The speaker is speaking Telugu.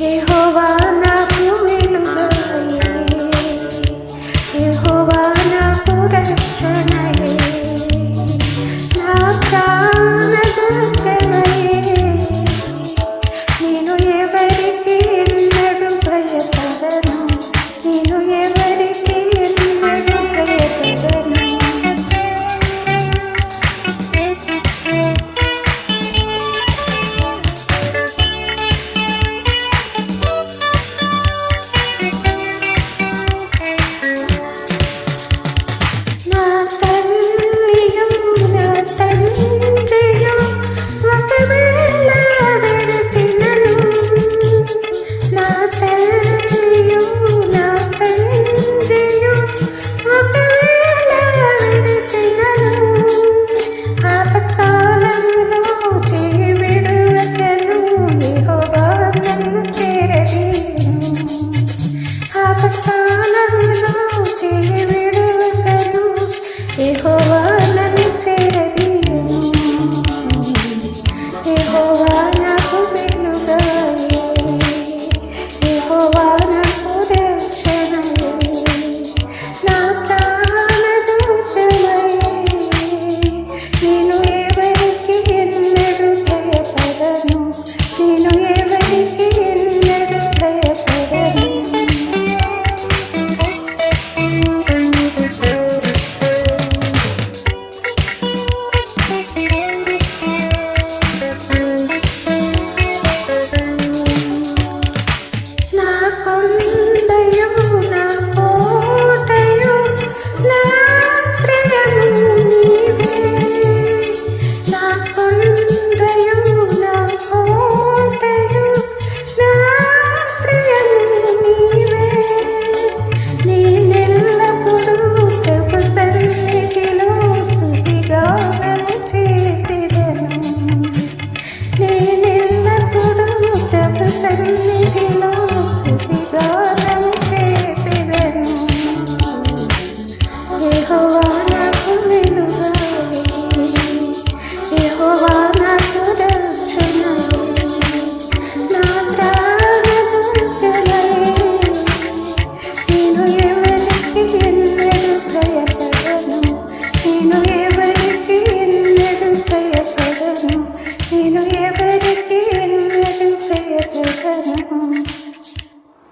యెహోవా నాకు వెలుగాయే, యెహోవా నాకు రక్షణయే, నా ప్రాణదుర్గమయే. నేను ఎవరికి ఎన్నడూ భయపడను, నేను ఎవరికి ఎన్నడూ భయపడను. యెహోవా నన్ను చేరదీయును, యెహోవా నాకు వెలుగాయే, యెహోవా నాకు రక్షణయే, నా ప్రాణదుర్గమయే. నేను ఎవరికి ఎన్నడూ భయపడను, నేను ఎవరికి ఎన్నడూ భయపడను. సన్నిధిలో